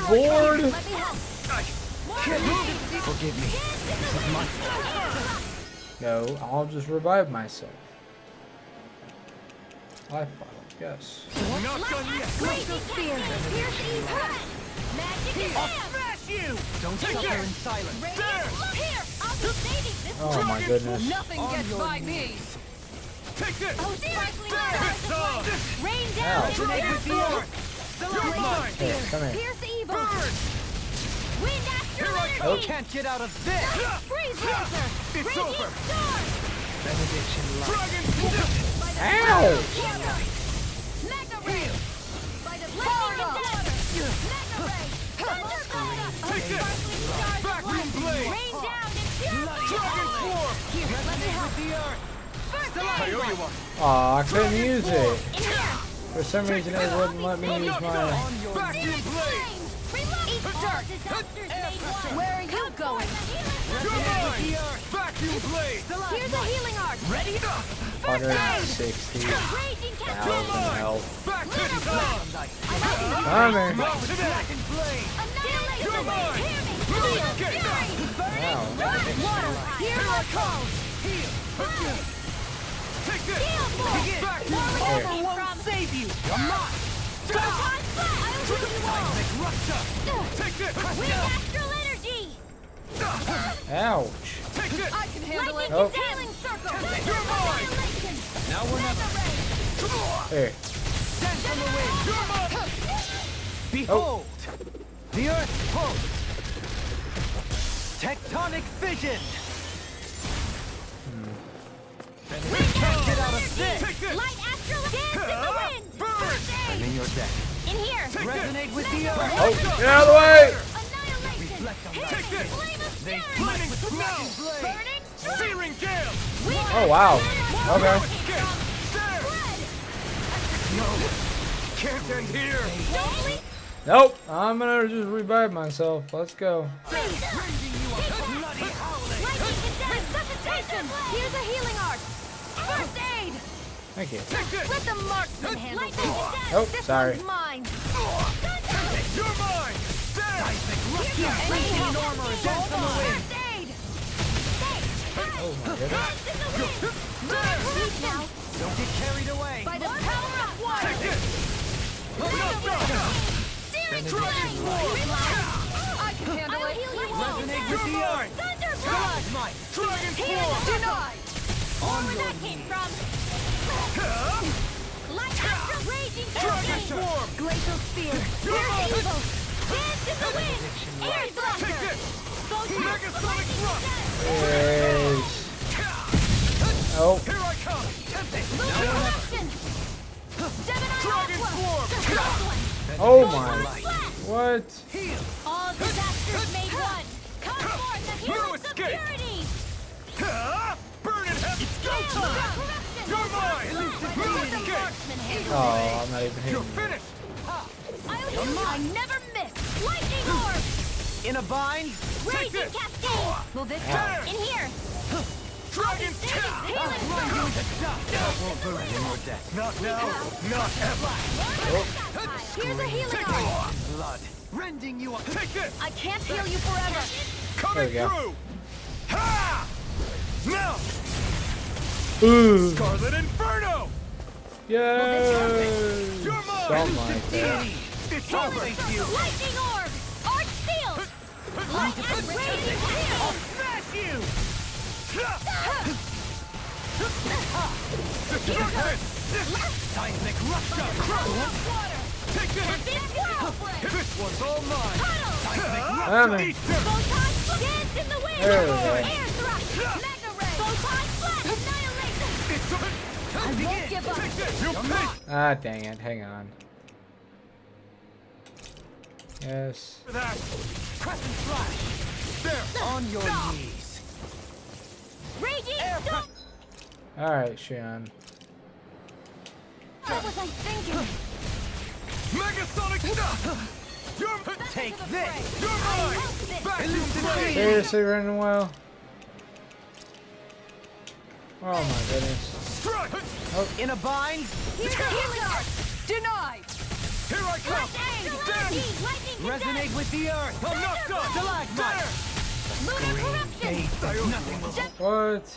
lord. Let me help. Forgive me. This is my fault. No, I'll just revive myself. Life bottle, yes. Not done yet. Raging spear. Pierce evil. Magic I'll slam. smash you. Don't suffer in silence. Radiant. Here. I'll be saving this. Oh my goodness. Nothing gets by me. Take this. Oh, sparkling water. Rain Ow. down. Grenade with the earth. You're mine. Here, come here. Pierce evil. Burn. Wind after Here I energy. come. Can't get out of this. Freeze laser. It's Radiant over. storm. Benediction light. Dragon By the Ow. power of water. Mega ray. By the lightning and water. Mega ray. Thunder blade. Take this. Sparkling stars of Vacuum light. blade. Rain down and pierce. Dragon form. Here, let me help. The earth. First I aid. owe you one. Aw, I couldn't use it. In here. For some reason it wouldn't let me use my... Vacuum blade. Eat dirt. Disasters made one. Where are you going? You're mine. Vacuum blade. Here's a healing arc. Ready? 160,000 Raging capture. health. Back to the sun. Come here. Dragon blade. Annihilate. You're mine. Hear me. Steel. Get Fury. Wow. Water. Here I come. Take this. Steel force. Vacuum Here. blade won't save you. I'm not. Proton flash. I'll do you all. Take this. Wind astral energy. Ouch. Take this. I can handle it. Nope. Healing circle. You're mine. Annihilation. Now we're Mega not. ray. Here. Stand from the wind. You're mine. Behold, the earth pulse. Tectonic fission. Can't get out of this. Take this. Light astral dance in the wind. First I'm aid. in your deck. In here. Resonate with the earth. Oh, get out of the way! Annihilation. Reflect on Hear that. me. Flame of They spirit. lightning snow. Burning strike. Searing gale. Oh, wow. Okay. No, can't end here. Don't leave. Nope. I'm gonna just revive myself. Let's go. Bloody howling. Lightning condensed. Resuscitation. Here's a healing arc. First aid. Thank you. Take this. Let the marksman handle Oh, this. This sorry. one's mine. You're mine. There. Anything normal is all mine. First aid. Oh my goodness. Now, Don't get carried away. by the power of water. Take this. Searing flame. I can handle it. Resonate with the earth. Thunder blade. Stalagmite. Dragon Healing form. denied. Or where that came from. Light astral raging Dragon energy. form. Glacial spear. Here's evil. Dance in the wind. Air Take blaster. this. Go to Megasonic thrust. Yes. Oh. Here I come. Luminescence. Gemini Dragon Aqua. form. Oh my. Flash. What? Heal. All disasters made one. Come forth the No heroes of escape. purity. Burn in heaven. It's go time. You're mine. Let the marksman handle Oh, I'm not even You're hitting. finished. I'll heal you. I never miss. Lightning orb. In a bind. Raging this. cascade. Will this There. in here? Dragon Healing Run you circle. to dust. Not now. Not ever. Here's a healing arc. Blood. Rending you up. Take this. I can't heal you forever. Coming There we go. through. Ha! Now. Ooh. Scarlet Inferno. Yay. You're mine. Something like that. It's over. Lightning orb. Arch field. Light and raging I'll field. smash you. Destruction. Seismic rupture. Power of water. Take this! This one's all mine! Damn it. Dance in the wind! There we go. Air thrust! Mega ray! Photon flash! Annihilate! I won't give up! Take this! You pick! Ah, dang it. Hang on. Yes. That! Crescent flash! There! On your knees! Raging storm! Alright, Shion. What was I thinking? Megasonic! You're... Take this! You're mine! Back Seriously running well? Oh my goodness. Strike! In a bind? Here's the healing art! Denied! Here I come! Resonate with the earth! I'm not done! Stalagmite! Lunar corruption! Nothing will... What?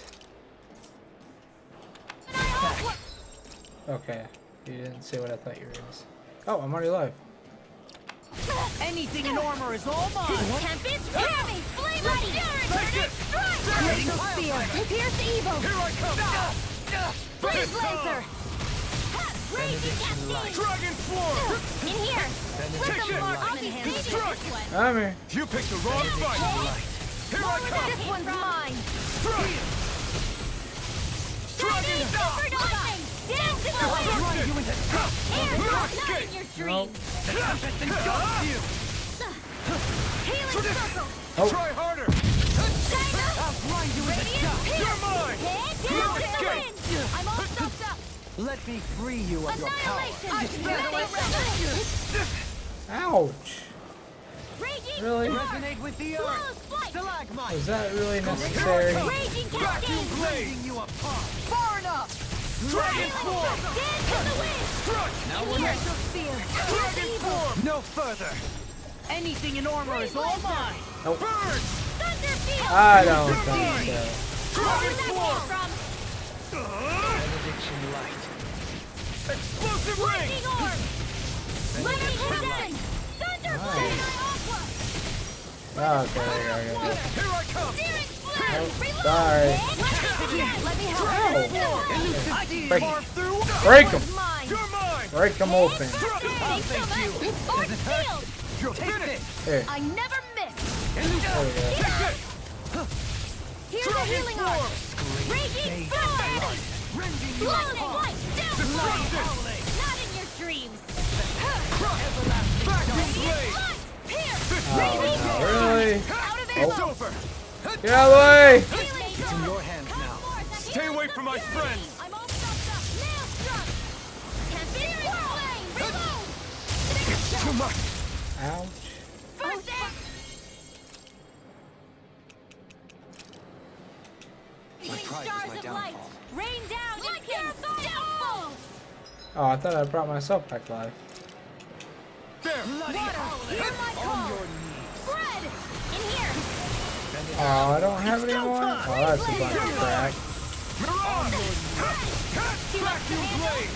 Okay. You didn't say what I thought you were gonna say. Oh, I'm already live. Anything in armor is all mine! Tempest, hear me! Flame ready! Burning strike! Critical spear! Pierce evil! Here I come! Freeze laser! Raging cascade! Dragon swarm! In here! Let them mark me! Struck! I'm here. You picked the wrong fight! Here I come! This one's mine! Strike! Dragon Supernova! Dance in the wind! Run you into dust! Air thrust! Not in your dreams! Tempest engulfs you! Healing circle! Try harder! I'll grind you into dust! You're mine! Dance in the wind! I'm all soaked up! Let me free you of your power! Annihilation! Ouch. Raging Really? Resonate with the earth! Close flight! Stalagmite! Was that really necessary? Raging cascade! Blazing you apart! Far enough! Dragon swarm! Dance in the wind! Struck! Now we're Here! next to fear! Dragon swarm! No further! Anything in armor is all mine! Burn! Thunder field! I don't think so. Dragon Where swarm! that came Benediction light! Explosive from? ring! Lightning orb! Lightning horizon! Thunder flame! Okay, there you go. Here I come! Searing flame! Reload! Sorry. Let me help! Break, Far through! break them. Mine! You're mine! Break them open. Thank you! Force field! You're Take finished! this! Here. I never miss! There we go. Here's the healing art! Raging storm! Rending you Close apart! flight! Down Disrupt flight! it! Not in your dreams! Vacuum blade! Pierce! Really? Out of It's ammo! over! Get out of the way! Healing It's in your hands now. Stay away from my friends! I'm all stuffed up! Nail struck! Tempest flame! Reload! It's too much! Ouch. First aid! My pride was Stars my of light! downfall. Rain down! Like your downfall! Oh, I thought I brought myself back live. There! Water! Hear my call! Spread! In here! Oh, I don't have any more? Oh, that's a bunch of crap. Mirage! Vacuum blade!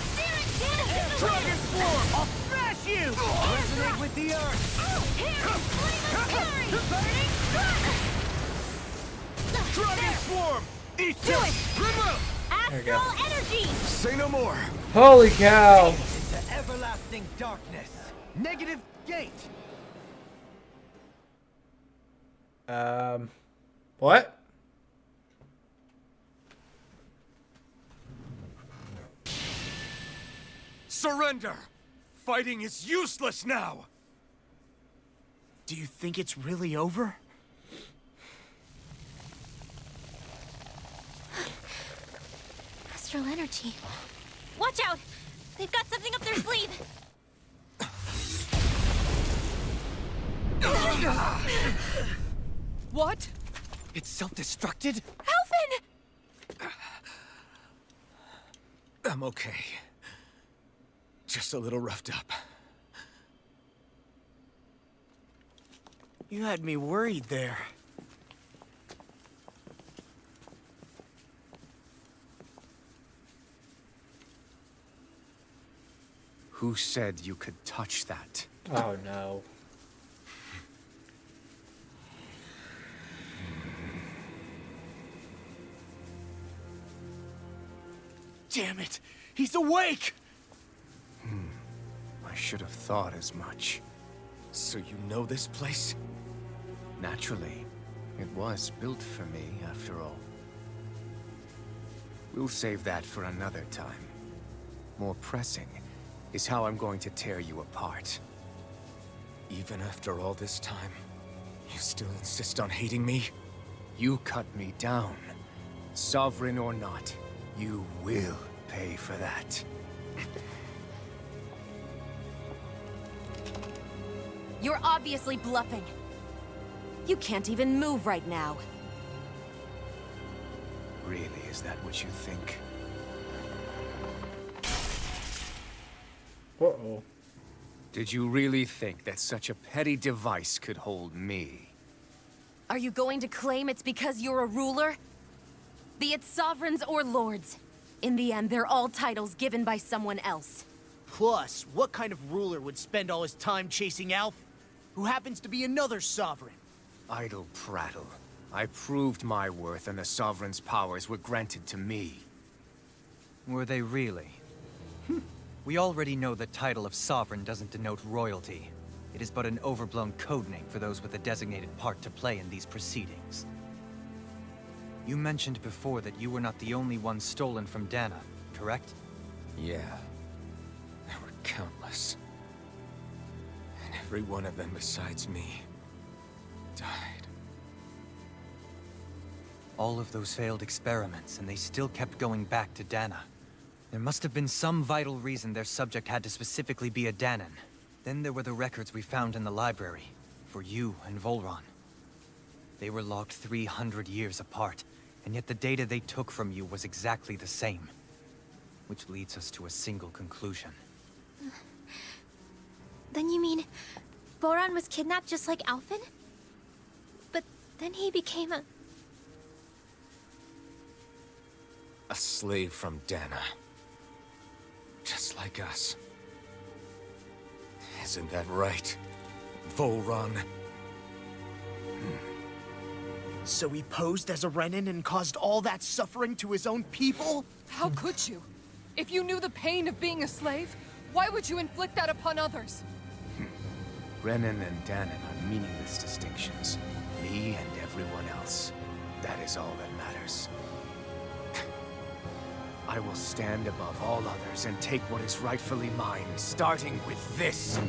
Dragon swarm! I'll smash you! Resonate with the earth! Dragon swarm! Eat this! Renus! There we go. Astral energy! Say no more! Holy cow! Into everlasting darkness! Negative gate! What? Surrender! Fighting is useless now! Do you think it's really over? Astral energy. Watch out! They've got something up their sleeve! What? It's self-destructed? Alphen! I'm okay. Just a little roughed up. You had me worried there. Who said you could touch that? Oh no. Damn it! He's awake! My should have thought as much. So you know this place? Naturally, it was built for me, after all. We'll save that for another time. More pressing is how I'm going to tear you apart. Even after all this time, you still insist on hating me? You cut me down. Sovereign or not, you will pay for that. You're obviously bluffing. You can't even move right now. Really, is that what you think? Uh-oh. Did you really think that such a petty device could hold me? Are you going to claim it's because you're a ruler? Be it sovereigns or lords. In the end, they're all titles given by someone else. Plus, what kind of ruler would spend all his time chasing Alf, who happens to be another sovereign? Idle prattle. I proved my worth and the Sovereign's powers were granted to me. Were they really? We already know the title of Sovereign doesn't denote royalty. It is but an overblown codename for those with a designated part to play in these proceedings. You mentioned before that you were not the only one stolen from Dana, correct? Yeah. There were countless. And every one of them besides me died. All of those failed experiments, and they still kept going back to Dana. There must have been some vital reason their subject had to specifically be a Danan. Then there were the records we found in the library, for you and Vholran. They were logged 300 years apart, and yet the data they took from you was exactly the same. Which leads us to a single conclusion. Then you mean Vholran was kidnapped just like Alphen? But then he became a slave from Dana. Just like us. Isn't that right, Vholran? So he posed as a Renan and caused all that suffering to his own people? How could you? If you knew the pain of being a slave, why would you inflict that upon others? Renan and Danan are meaningless distinctions. Me and everyone else. That is all that matters. I will stand above all others and take what is rightfully mine, starting with this.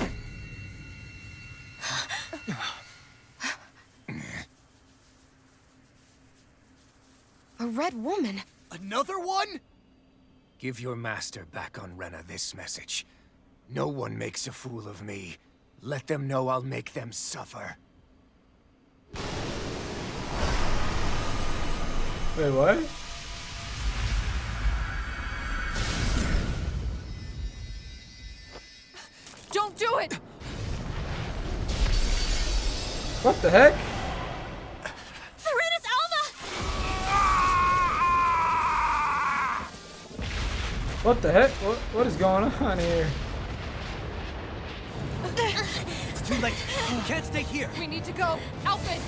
A red woman? Another one? Give your master back on Rena this message. No one makes a fool of me. Let them know I'll make them suffer. Wait, what? Don't do it! What the heck? Renus Alma! What the heck? What is going on here? It's too late. You can't stay here. We need to go. Alphen!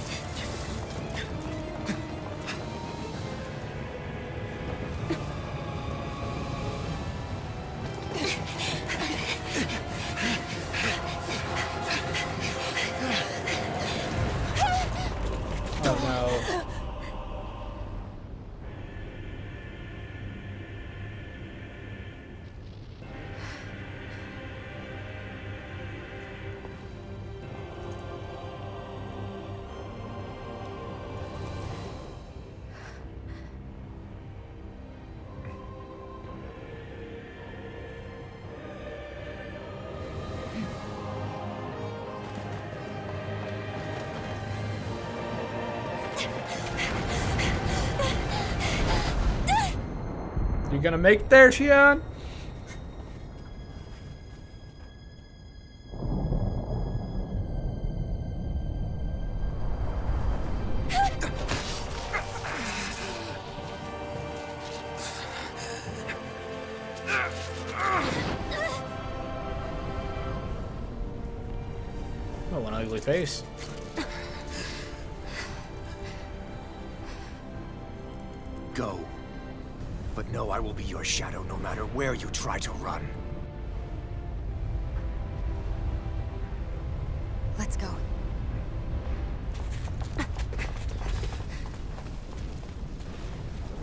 Oh no. You gonna make it there, Xian? Oh, an ugly face. Go. But know I will be your shadow no matter where you try to run.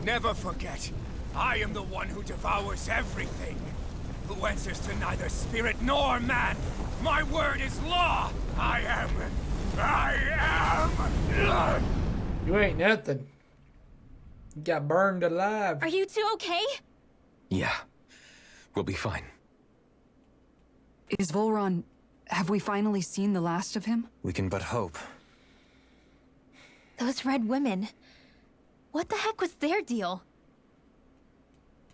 Never forget, I am the one who devours everything. Who answers to neither spirit nor man. My word is law. I am. You ain't nothing. You got burned alive. Are you two okay? Yeah. We'll be fine. Is Vholran... Have we finally seen the last of him? We can but hope. Those red women. What the heck was their deal?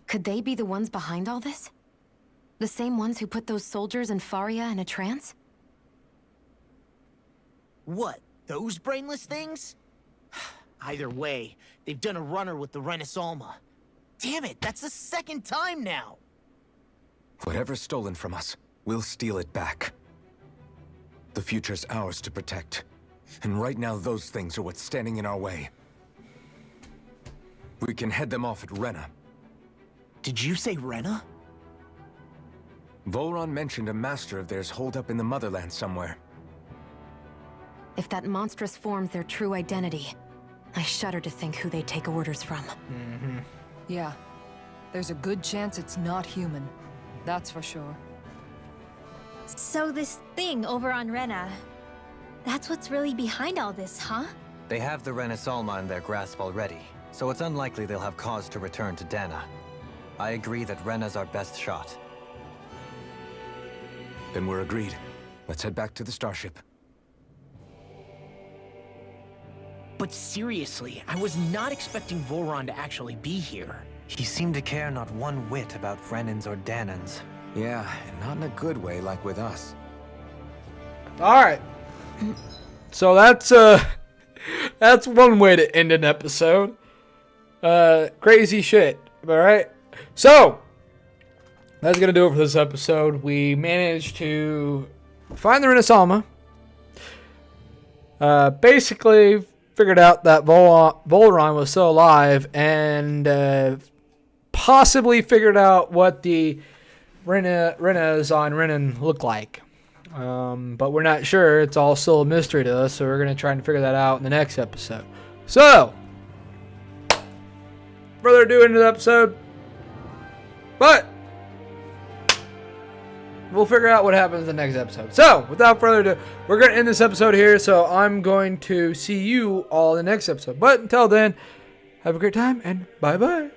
Could they be the ones behind all this? The same ones who put those soldiers in Faria in a trance? What? Those brainless things? Either way, they've done a runner with the Renus Alma. Damn it, that's the second time now! Whatever's stolen from us, we'll steal it back. The future's ours to protect. And right now, those things are what's standing in our way. We can head them off at Rena. Did you say Rena? Vholran mentioned a master of theirs holed up in the motherland somewhere. If that monstrous form's their true identity, I shudder to think who they take orders from. Yeah. There's a good chance it's not human. That's for sure. So this thing over on Rena, that's what's really behind all this, huh? They have the Renus Alma in their grasp already, so it's unlikely they'll have cause to return to Dana. I agree that Rena's our best shot. Then we're agreed. Let's head back to the starship. But seriously, I was not expecting Vholran to actually be here. He seemed to care not one whit about Renans or Danans. Yeah, and not in a good way like with us. Alright. So that's one way to end an episode. Crazy shit. Alright. So that's gonna do it for this episode. We managed to find the Renus Alma. Basically figured out that Vholran was still alive, and possibly figured out what the Renas on Renan look like. But we're not sure. It's all still a mystery to us, so we're going to try and figure that out in the next episode. So, further ado into the episode. But we'll figure out what happens in the next episode. So, without further ado, we're going to end this episode here. So, I'm going to see you all in the next episode. But until then, have a great time and bye-bye.